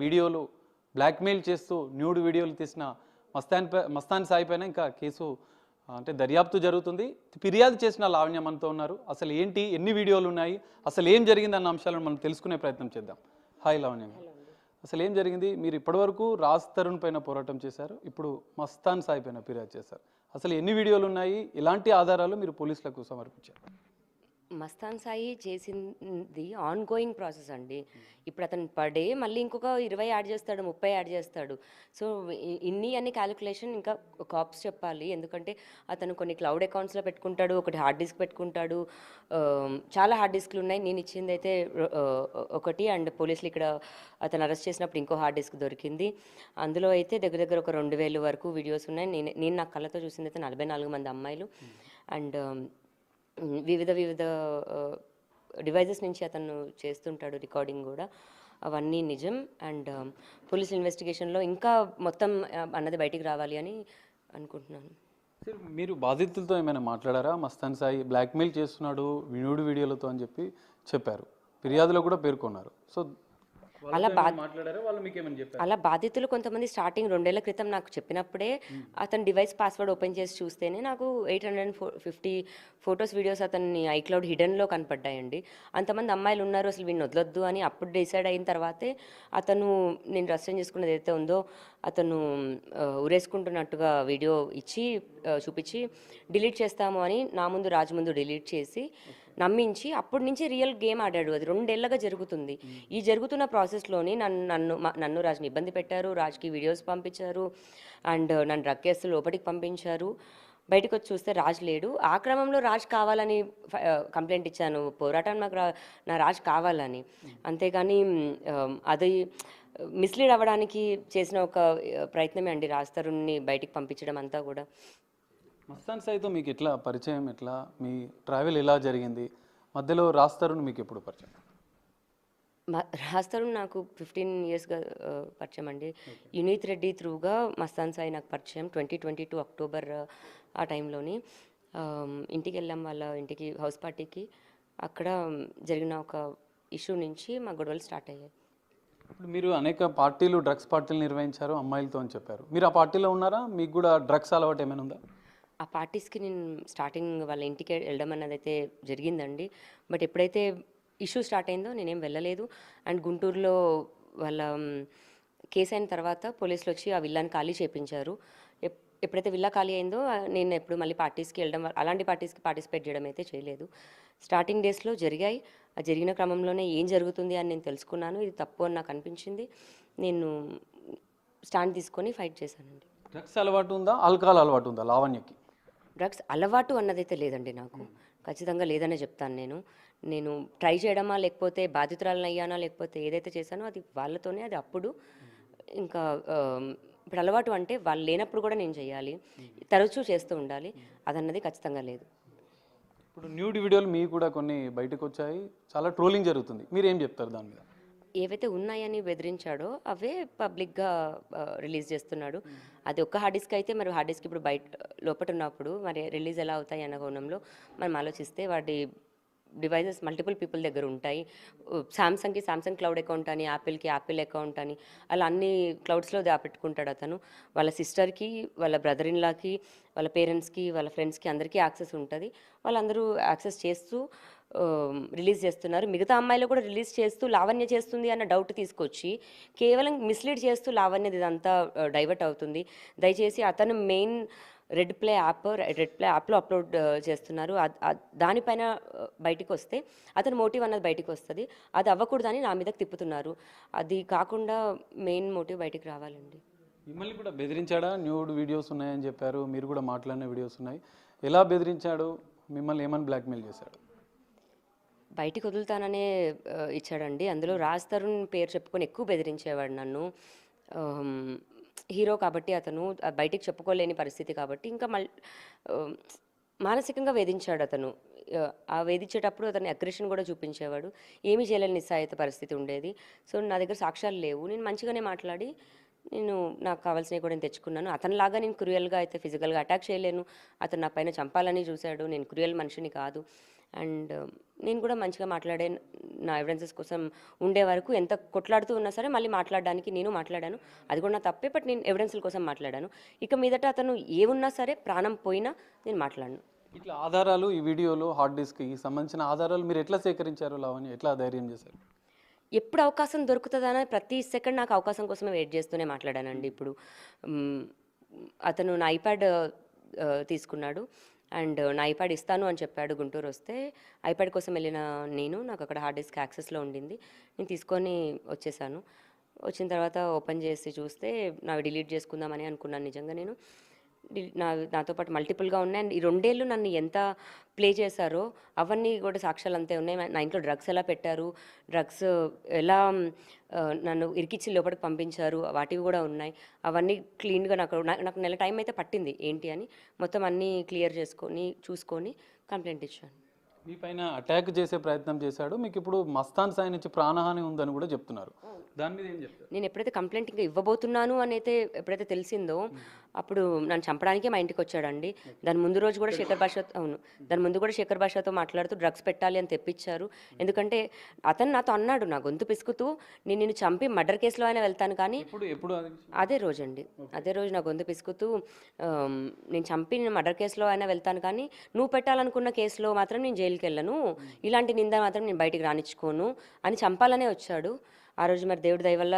వీడియోలు బ్లాక్మెయిల్ చేస్తూ న్యూడ్ వీడియోలు తీసిన మస్తాన్ సాయి పైన ఇంకా కేసు అంటే దర్యాప్తు జరుగుతుంది. ఫిర్యాదు చేసిన లావణ్య మనతో ఉన్నారు. అసలు ఏంటి, ఎన్ని వీడియోలు ఉన్నాయి, అసలు ఏం జరిగింది అన్న అంశాలను మనం తెలుసుకునే ప్రయత్నం చేద్దాం. హాయ్ లావణ్య, అసలు ఏం జరిగింది? మీరు ఇప్పటివరకు రాజ్ తరుణ్ పైన పోరాటం చేశారు, ఇప్పుడు మస్తాన్ సాయి పైన ఫిర్యాదు చేశారు. అసలు ఎన్ని వీడియోలు ఉన్నాయి, ఎలాంటి ఆధారాలు మీరు పోలీసులకు సమర్పించారు? మస్తాన్ సాయి చేసింది ఆన్ గోయింగ్ ప్రాసెస్ అండి. ఇప్పుడు అతను పర్ డే మళ్ళీ ఇంకొక 20 యాడ్ చేస్తాడు, 30 యాడ్ చేస్తాడు. సో అన్ని క్యాలిక్యులేషన్ ఇంకా కాప్స్ చెప్పాలి. ఎందుకంటే అతను కొన్ని క్లౌడ్ అకౌంట్స్లో పెట్టుకుంటాడు, ఒకటి హార్డ్ డిస్క్ పెట్టుకుంటాడు. చాలా హార్డ్ డిస్క్లు ఉన్నాయి. నేను ఇచ్చింది అయితే ఒకటి, అండ్ పోలీసులు ఇక్కడ అతను అరెస్ట్ చేసినప్పుడు ఇంకో హార్డ్ డిస్క్ దొరికింది. అందులో అయితే దగ్గర దగ్గర ఒక 2000 వరకు వీడియోస్ ఉన్నాయి. నేను నా కళ్ళతో చూసింది అయితే 44 మంది అమ్మాయిలు. అండ్ వివిధ డివైజెస్ నుంచి అతను చేస్తుంటాడు రికార్డింగ్ కూడా. అవన్నీ నిజం. అండ్ పోలీస్ ఇన్వెస్టిగేషన్లో ఇంకా మొత్తం అన్నది బయటికి రావాలి అని అనుకుంటున్నాను. మీరు బాధితులతో ఏమైనా మాట్లాడారా? మస్తాన్ సాయి బ్లాక్మెయిల్ చేస్తున్నాడు న్యూడ్ వీడియోలతో అని చెప్పారు, ఫిర్యాదులో కూడా పేర్కొన్నారు. సో అలా బాధితులు కొంతమంది స్టార్టింగ్ 2 ఏళ్ల క్రితం నాకు చెప్పినప్పుడే అతని డివైస్ పాస్వర్డ్ ఓపెన్ చేసి చూస్తేనే నాకు 850 ఫొటోస్ వీడియోస్ అతన్ని ఐక్లౌడ్ హిడెన్లో కనపడ్డాయండి. అంతమంది అమ్మాయిలు ఉన్నారు, అసలు వీడిని వదలొద్దు అని అప్పుడు డిసైడ్ అయిన తర్వాతే అతను నేను రస్టన్ చేసుకున్నది ఏదైతే ఉందో అతను ఉరేసుకుంటున్నట్టుగా వీడియో ఇచ్చి చూపించి డిలీట్ చేస్తాము అని నా ముందు రాజు ముందు డిలీట్ చేసి నమ్మించి అప్పటి నుంచి రియల్ గేమ్ ఆడాడు. అది 2 ఏళ్లగా జరుగుతుంది. ఈ జరుగుతున్న ప్రాసెస్లోని నన్ను రాజుని ఇబ్బంది పెట్టారు, రాజుకి వీడియోస్ పంపించారు, అండ్ నన్ను డ్రగ్ కేసులు లోపలికి పంపించారు. బయటకు వచ్చి చూస్తే రాజు లేడు. ఆ క్రమంలో రాజు కావాలని కంప్లైంట్ ఇచ్చాను, పోరాటం నాకు నా రాజు కావాలని. అంతేగాని అది మిస్లీడ్ అవ్వడానికి చేసిన ఒక ప్రయత్నమే అండి రాజ్ తరుణ్ని బయటికి పంపించడం అంతా కూడా. మస్తాన్ సాయితో మీకు ఎట్లా పరిచయం, ఎట్లా మీ ట్రావెల్ ఎలా జరిగింది? మధ్యలో రాజ్ తరుణ్ మీకు ఎప్పుడు పరిచయం? రాజ్ తరుణ్ నాకు 15 ఇయర్స్గా పరిచయం అండి. యునీత్ రెడ్డి త్రూగా మస్తాన్ సాయి నాకు పరిచయం 2022 అక్టోబర్ ఆ టైంలోని. ఇంటికి వెళ్ళాం, వాళ్ళ ఇంటికి హౌస్ పార్టీకి. అక్కడ జరిగిన ఒక ఇష్యూ నుంచి మా గొడవలు స్టార్ట్ అయ్యాయి. ఇప్పుడు మీరు అనేక పార్టీలు, డ్రగ్స్ పార్టీలు నిర్వహించారు అమ్మాయిలతో అని చెప్పారు. మీరు ఆ పార్టీలో ఉన్నారా? మీకు కూడా డ్రగ్స్ అలవాటు ఏమైనా ఉందా? ఆ పార్టీస్కి నేను స్టార్టింగ్ వాళ్ళ ఇంటికి వెళ్ళడం అన్నది అయితే జరిగిందండి. బట్ ఎప్పుడైతే ఇష్యూ స్టార్ట్ అయిందో నేనేం వెళ్ళలేదు. అండ్ గుంటూరులో వాళ్ళ కేసు అయిన తర్వాత పోలీసులు వచ్చి ఆ విల్లాని ఖాళీ చేయించారు. ఎప్పుడైతే విల్లా ఖాళీ అయిందో నేను ఎప్పుడు మళ్ళీ పార్టీస్కి వెళ్ళడం, అలాంటి పార్టీస్కి పార్టిసిపేట్ చేయడం అయితే చేయలేదు. స్టార్టింగ్ డేస్లో జరిగాయి. ఆ జరిగిన క్రమంలోనే ఏం జరుగుతుంది అని నేను తెలుసుకున్నాను. ఇది తప్పు అని నాకు అనిపించింది. నేను స్టాండ్ తీసుకొని ఫైట్ చేశానండి. డ్రగ్స్ అలవాటు ఉందా, ఆల్కహాల్ అలవాటు ఉందా లావణ్యకి? డ్రగ్స్ అలవాటు అన్నదైతే లేదండి నాకు. ఖచ్చితంగా లేదనే చెప్తాను నేను ట్రై చేయడమా, లేకపోతే బాధితురాలను అయ్యానా, లేకపోతే ఏదైతే చేశానో అది వాళ్ళతోనే, అది అప్పుడు. ఇంకా ఇప్పుడు అలవాటు అంటే వాళ్ళు లేనప్పుడు కూడా నేను చేయాలి, తరచూ చేస్తూ ఉండాలి, అదన్నది ఖచ్చితంగా లేదు. ఇప్పుడు న్యూడ్ వీడియోలు మీ కూడా కొన్ని బయటకు వచ్చాయి, చాలా ట్రోలింగ్ జరుగుతుంది, మీరు ఏం చెప్తారు దాని మీద? ఏవైతే ఉన్నాయని బెదిరించాడో అవే పబ్లిక్గా రిలీజ్ చేస్తున్నాడు. అది ఒక్క హార్డ్ డిస్క్ అయితే మరి హార్డ్ డిస్క్ ఇప్పుడు బయట లోపల ఉన్నప్పుడు మరి రిలీజ్ ఎలా అవుతాయి అన్న కోణంలో మనం ఆలోచిస్తే వాటి డివైజెస్ మల్టిపుల్ పీపుల్ దగ్గర ఉంటాయి. సామ్సంగ్కి సామ్సంగ్ క్లౌడ్ అకౌంట్ అని, యాపిల్కి యాపిల్ అకౌంట్ అని, అలా అన్ని క్లౌడ్స్లో దాపెట్టుకుంటాడు అతను. వాళ్ళ సిస్టర్కి, వాళ్ళ బ్రదర్ ఇన్లాకి, వాళ్ళ పేరెంట్స్కి, వాళ్ళ ఫ్రెండ్స్కి అందరికీ యాక్సెస్ ఉంటుంది. వాళ్ళందరూ యాక్సెస్ చేస్తూ రిలీజ్ చేస్తున్నారు. మిగతా అమ్మాయిలు కూడా రిలీజ్ చేస్తూ లావణ్య చేస్తుంది అన్న డౌట్ తీసుకొచ్చి కేవలం మిస్లీడ్ చేస్తూ లావణ్యది ఇదంతా డైవర్ట్ అవుతుంది. దయచేసి అతను మెయిన్ రెడ్ ప్లే యాప్లో అప్లోడ్ చేస్తున్నారు. దానిపైన బయటికి వస్తే అతని మోటివ్ అన్నది బయటికి వస్తుంది. అది అవ్వకూడదని నా మీదకి తిప్పుతున్నారు. అది కాకుండా మెయిన్ మోటివ్ బయటికి రావాలండి. మిమ్మల్ని కూడా బెదిరించాడా? న్యూడ్ వీడియోస్ ఉన్నాయని చెప్పారు, మీరు కూడా మాట్లాడిన వీడియోస్ ఉన్నాయి. ఎలా బెదిరించాడు? మిమ్మల్ని ఏమని బ్లాక్మెయిల్ చేశాడు? బయటికి వదులుతాననే ఇచ్చాడండి. అందులో రాజ్ తరుణ్ పేరు చెప్పుకొని ఎక్కువ బెదిరించేవాడు నన్ను. హీరో కాబట్టి అతను బయటికి చెప్పుకోలేని పరిస్థితి కాబట్టి ఇంకా మానసికంగా వేధించాడు అతను. ఆ వేధించేటప్పుడు అతని అగ్రెషన్ కూడా చూపించేవాడు. ఏమీ చేయలేని నిస్సాయిత పరిస్థితి ఉండేది. సో నా దగ్గర సాక్ష్యాలు లేవు. నేను మంచిగానే మాట్లాడి నాకు కావాల్సినవి కూడా నేను తెచ్చుకున్నాను. అతనిలాగా నేను క్రూయల్గా అయితే ఫిజికల్గా అటాక్ చేయలేను. అతను నా పైన చంపాలని చూశాడు. నేను క్రూయల్ మనిషిని కాదు. అండ్ నేను కూడా మంచిగా మాట్లాడే నా ఎవిడెన్సెస్ కోసం ఉండే వరకు ఎంత కొట్లాడుతూ ఉన్నా సరే మళ్ళీ మాట్లాడడానికి నేను మాట్లాడాను. అది కూడా నా తప్పే, బట్ నేను ఎవిడెన్స్ల కోసం మాట్లాడాను. ఇక మీదట అతను ఏమున్నా సరే ప్రాణం పోయినా నేను మాట్లాడను. ఇట్లా ఆధారాలు ఈ వీడియోలో హార్డ్ డిస్క్కి సంబంధించిన ఆధారాలు మీరు ఎట్లా సేకరించారు లావణ్య, ఎట్లా ధైర్యం చేశారు? ఎప్పుడు అవకాశం దొరుకుతుందని ప్రతి సెకండ్ నాకు అవకాశం కోసమే వెయిట్ చేస్తూనే మాట్లాడానండి. ఇప్పుడు అతను నా ఐప్యాడ్ తీసుకున్నాడు అండ్ నా ఐప్యాడ్ ఇస్తాను అని చెప్పాడు. గుంటూరు వస్తే ఐప్యాడ్ కోసం వెళ్ళిన నాకు అక్కడ హార్డ్ డిస్క్ యాక్సెస్లో ఉండింది. నేను తీసుకొని వచ్చేసాను. వచ్చిన తర్వాత ఓపెన్ చేసి చూస్తే నాకు డిలీట్ చేసుకుందామని అనుకున్నాను. నిజంగా నేను నాతో పాటు మల్టిపుల్గా ఉన్నాయి. అండ్ ఈ 2 ఏళ్ళు నన్ను ఎంత ప్లే చేశారో అవన్నీ కూడా సాక్ష్యాలు అంతే ఉన్నాయి. నా ఇంట్లో డ్రగ్స్ ఎలా పెట్టారు, డ్రగ్స్ ఎలా నన్ను ఇరికిచ్చి లోపలికి పంపించారు, వాటివి కూడా ఉన్నాయి. అవన్నీ క్లీన్గా నాకు నెల టైం అయితే పట్టింది ఏంటి అని మొత్తం అన్నీ క్లియర్ చూసుకొని కంప్లైంట్ ఇచ్చాను. మీ పైన అటాక్ చేసే ప్రయత్నం చేశాడు. మీకు ఇప్పుడు మస్తాన్ సాయి నుంచి ప్రాణహాని ఉందని కూడా చెప్తున్నారు. దాని మీద ఏం చెప్తారు? నేను ఎప్పుడైతే కంప్లైంట్ ఇంకా ఇవ్వబోతున్నాను అని అయితే ఎప్పుడైతే తెలిసిందో అప్పుడు నన్ను చంపడానికే మా ఇంటికి వచ్చాడండి. దాని ముందు రోజు కూడా శేఖర్ భాషతో మాట్లాడుతూ డ్రగ్స్ పెట్టాలి అని తెప్పించారు. ఎందుకంటే అతను నాతో అన్నాడు, నా గొంతు పిసుకుతూ, నిన్ను చంపి మర్డర్ కేసులో అయినా వెళ్తాను కానీ అదే రోజు అండి, అదే రోజు నా గొంతు పిసుకుతూ నేను చంపి మర్డర్ కేసులో అయినా వెళ్తాను కానీ నువ్వు పెట్టాలనుకున్న కేసులో మాత్రం నేను జైలుకి వెళ్ళను, ఇలాంటి నింద మాత్రం నేను బయటికి రానిచ్చుకోను అని చంపాలనే వచ్చాడు. ఆ రోజు మరి దేవుడి దయ వల్ల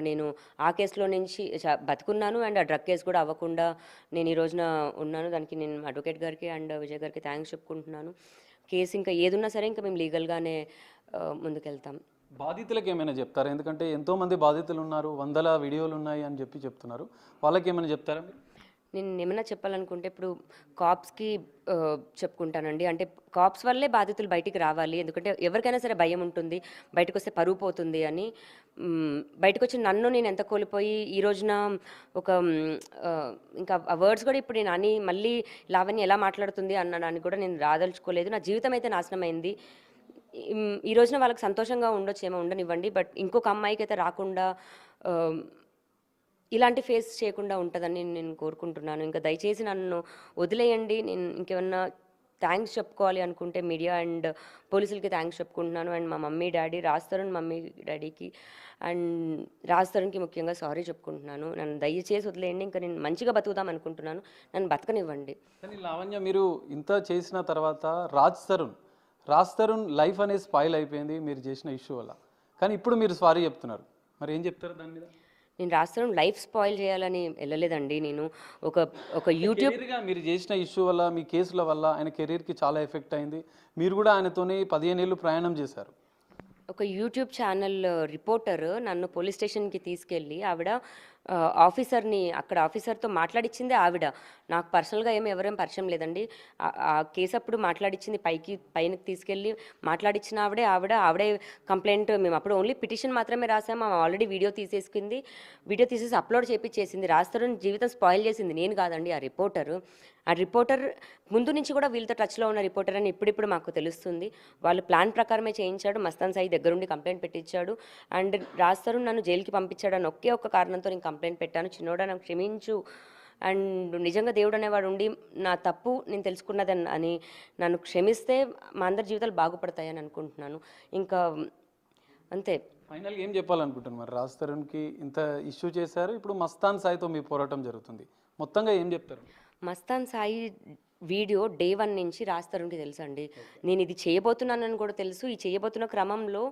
నేను ఆ కేసులో నుంచి బతుకున్నాను అండ్ ఆ డ్రగ్ కేసు కూడా అవ్వకుండా నేను ఈ రోజున ఉన్నాను. దానికి నేను అడ్వకేట్ గారికి అండ్ విజయ్ గారికి థ్యాంక్స్ చెప్పుకుంటున్నాను. కేసు ఇంకా ఏదున్నా సరే ఇంకా మేము లీగల్గానే ముందుకెళ్తాం. బాధితులకు ఏమైనా చెప్తారా? ఎందుకంటే ఎంతోమంది బాధితులు ఉన్నారు, 100 వీడియోలు ఉన్నాయి అని చెప్తున్నారు. వాళ్ళకి ఏమైనా చెప్తారా మీరు? నేను ఏమైనా చెప్పాలనుకుంటే ఇప్పుడు కాప్స్కి చెప్పుకుంటానండి. అంటే కాప్స్ వల్లే బాధితులు బయటికి రావాలి. ఎందుకంటే ఎవరికైనా సరే భయం ఉంటుంది, బయటకు వస్తే పరువు పోతుంది అని. బయటకు వచ్చి నన్ను నేను ఎంత కోల్పోయి ఈ రోజున ఒక ఇంకా ఆ వర్డ్స్ కూడా ఇప్పుడు నేను అని మళ్ళీ లావణ్య ఎలా మాట్లాడుతుంది అన్నదానికి కూడా నేను రాదలుచుకోలేదు. నా జీవితం అయితే నాశనం అయింది. ఈ రోజున వాళ్ళకి సంతోషంగా ఉండొచ్చేమో, ఉండనివ్వండి. బట్ ఇంకొక అమ్మాయికి అయితే రాకుండా ఇలాంటి ఫేస్ చేయకుండా ఉంటుందని నేను కోరుకుంటున్నాను. ఇంకా దయచేసి నన్ను వదిలేయండి. నేను ఇంకేమన్నా థ్యాంక్స్ చెప్పుకోవాలి అనుకుంటే మీడియా అండ్ పోలీసులకి థ్యాంక్స్ చెప్పుకుంటున్నాను. అండ్ మా మమ్మీ డాడీ, మమ్మీ డాడీకి అండ్ రాజ్ ముఖ్యంగా సారీ చెప్పుకుంటున్నాను. నన్ను దయచేసి వదిలేయండి. ఇంకా నేను మంచిగా బతుకుదాం అనుకుంటున్నాను, నన్ను బతకనివ్వండి. కానీ లావణ్య, మీరు ఇంత చేసిన తర్వాత రాజ్ తరుణ్ లైఫ్ అనేది స్పాయిల్ అయిపోయింది మీరు చేసిన ఇష్యూ వల్ల. కానీ ఇప్పుడు మీరు సారీ చెప్తున్నారు, మరి ఏం చెప్తారు దాని మీద? నేను రాస్తాను లైఫ్ స్పాయిల్ చేయాలని వెళ్ళలేదండి. నేను ఒక యూట్యూబ్గా మీరు చేసిన ఇష్యూ వల్ల, మీ కేసుల వల్ల ఆయన కెరీర్కి చాలా ఎఫెక్ట్ అయింది. మీరు కూడా ఆయనతోని 15 ఏళ్ళు ప్రయాణం చేశారు. ఒక యూట్యూబ్ ఛానల్ రిపోర్టర్ నన్ను పోలీస్ స్టేషన్కి తీసుకెళ్ళి అక్కడ ఆఫీసర్తో మాట్లాడిచ్చిందే ఆవిడ. నాకు పర్సనల్గా ఎవరేం పరిచయం లేదండి. ఆ కేసు అప్పుడు మాట్లాడిచ్చింది, పైనకి తీసుకెళ్ళి మాట్లాడిచ్చిన ఆవిడే కంప్లైంట్. మేము అప్పుడు ఓన్లీ పిటిషన్ మాత్రమే రాసాము. ఆల్రెడీ వీడియో తీసేసి అప్లోడ్ చేపించేసింది. రాస్తారు జీవితం స్పాయిల్ చేసింది నేను కాదండి, ఆ రిపోర్టర్ ముందు నుంచి కూడా వీళ్ళతో టచ్లో ఉన్న రిపోర్టర్ అని ఇప్పుడిప్పుడు మాకు తెలుస్తుంది. వాళ్ళు ప్లాన్ ప్రకారమే చేయించాడు. మస్తాన్ సాయి దగ్గరుండి కంప్లైంట్ పెట్టించాడు అండ్ రాస్తారు నన్ను జైలుకి పంపించాడు అని ఒక్క కారణంతో నేను కంప్లైంట్ పెట్టాను. చిన్నోడా నాకు క్షమించు, అండ్ నిజంగా దేవుడు అనేవాడు ఉండి నా తప్పు నేను తెలుసుకున్నదని అని నన్ను క్షమిస్తే మా అందరి జీవితాలు బాగుపడతాయని అనుకుంటున్నాను. ఇంకా అంతే. ఫైనల్గా ఏం చెప్పాలనుకుంటున్నారు? మరి రాజ్ తరుణ్కి ఇంత ఇష్యూ చేశారు, ఇప్పుడు మస్తాన్ సాయితో మీ పోరాటం జరుగుతుంది, మొత్తంగా ఏం చెప్తారు? మస్తాన్ సాయి వీడియో డే 1 నుంచి రాజ్ తరుణ్కి తెలుసు అండి. నేను ఇది చేయబోతున్నానని కూడా తెలుసు. ఈ చేయబోతున్న క్రమంలో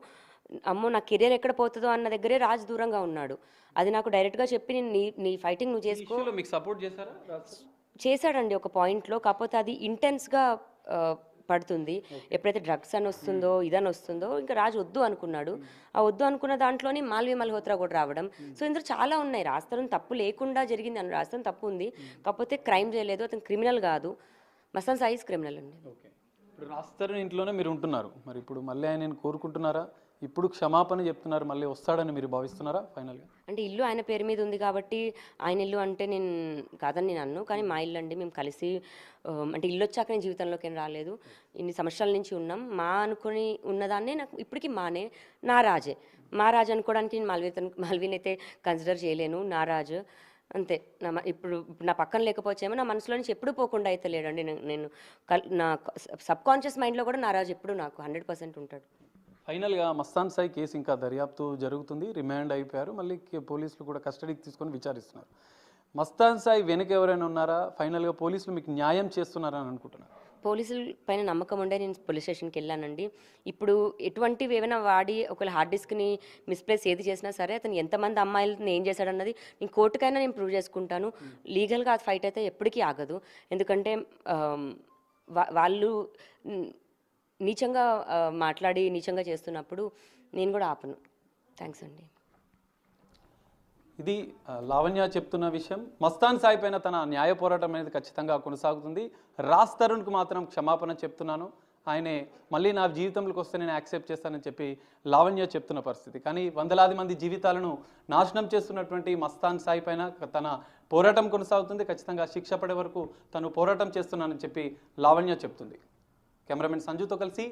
అమ్మో నా కెరీర్ ఎక్కడ పోతుందో అన్న దగ్గరే రాజ్ దూరంగా ఉన్నాడు. అది నాకు డైరెక్ట్గా చెప్పి నేను నీ ఫైటింగ్ నువ్వు చేసుకో, మీకు సపోర్ట్ చేశాడండి ఒక పాయింట్లో. కాకపోతే అది ఇంటెన్స్గా పడుతుంది. ఎప్పుడైతే డ్రగ్స్ అని వస్తుందో ఇదని వస్తుందో ఇంకా రాజు వద్దు అనుకున్నాడు. ఆ వద్దు అనుకున్న దాంట్లోని మాల్వి మల్హోత్రా కూడా రావడం. సో ఇందులో చాలా ఉన్నాయి. రాస్తారం తప్పు లేకుండా జరిగింది అని రాస్తారం తప్పు ఉంది, కాకపోతే క్రైమ్ చేయలేదు, అతను క్రిమినల్ కాదు. మస్తాన్ సాయి క్రిమినల్ అండి. ఇప్పుడు రాస్తారం ఇంట్లోనే మీరు ఉంటున్నారు, మరి ఇప్పుడు మళ్ళీ ఆయన కోరుకుంటున్నారా? ఇప్పుడు క్షమాపణ చెప్తున్నారు, మళ్ళీ వస్తాడని మీరు భావిస్తున్నారా ఫైనల్గా? అంటే ఇల్లు ఆయన పేరు మీద ఉంది కాబట్టి ఆయన ఇల్లు అంటే నేను కాదని నేను అన్ను, కానీ మా ఇల్లు అండి. మేము కలిసి అంటే ఇల్లు వచ్చాక నేను జీవితంలోకి ఏం రాలేదు. ఇన్ని సంవత్సరాల నుంచి ఉన్నాం. మా అనుకుని ఉన్నదాన్నే నాకు ఇప్పటికీ మా రాజే అనుకోవడానికి నేను మాల్వీని అయితే కన్సిడర్ చేయలేను. నా రాజు అంతే. ఇప్పుడు నా పక్కన లేకపోవచ్చేమో నా మనసులో నుంచి ఎప్పుడూ పోకుండా అయితే లేడండి. నేను నా సబ్‌కాన్షియస్ మైండ్‌లో కూడా నారాజు ఎప్పుడూ నాకు 100% ఉంటాడు. ఫైనల్‌గా మస్తాన్ సాయి కేసు ఇంకా దర్యాప్తు జరుగుతుంది. రిమాండ్ అయిపోయారు. మళ్ళీ పోలీసులు కూడా కస్టడీకి తీసుకొని విచారిస్తున్నారు. మస్తాన్ సాయి వెనక ఎవరైనా ఉన్నారా? ఫైనల్‌గా పోలీసులు మీకు న్యాయం చేస్తున్నారని అనుకుంటున్నారు? పోలీసుల పైన నమ్మకం ఉండే నేను పోలీస్ స్టేషన్‌కి వెళ్ళానండి. ఇప్పుడు ఎటువంటివి ఏమైనా వాడి ఒకవేళ హార్డ్ డిస్క్‌ని మిస్‌ప్లేస్ ఏది చేసినా సరే అతను ఎంతమంది అమ్మాయిలని ఏం చేశాడన్నది నేను కోర్టుకైనా నేను ప్రూవ్ చేసుకుంటాను. లీగల్‌గా ఆ ఫైట్ అయితే ఎప్పటికీ ఆగదు. ఎందుకంటే వాళ్ళు నీచంగా మాట్లాడి నీచంగా చేస్తున్నప్పుడు నేను కూడా ఆపను. థ్యాంక్స్ అండి. ఇది లావణ్య చెప్తున్న విషయం. మస్తాన్ సాయి పైన తన న్యాయ పోరాటం అనేది ఖచ్చితంగా కొనసాగుతుంది. రాజ్ తరుణ్కి మాత్రం క్షమాపణ చెప్తున్నాను. ఆయనే మళ్ళీ నా జీవితంలోకి వస్తే నేను యాక్సెప్ట్ చేస్తానని చెప్పి లావణ్య చెప్తున్న పరిస్థితి. కానీ వందలాది మంది జీవితాలను నాశనం చేస్తున్నటువంటి మస్తాన్ సాయి పైన తన పోరాటం కొనసాగుతుంది. ఖచ్చితంగా శిక్ష పడే వరకు తను పోరాటం చేస్తున్నానని చెప్పి లావణ్య చెప్తుంది. కెమెరామెన్ సంజుతో కలిసి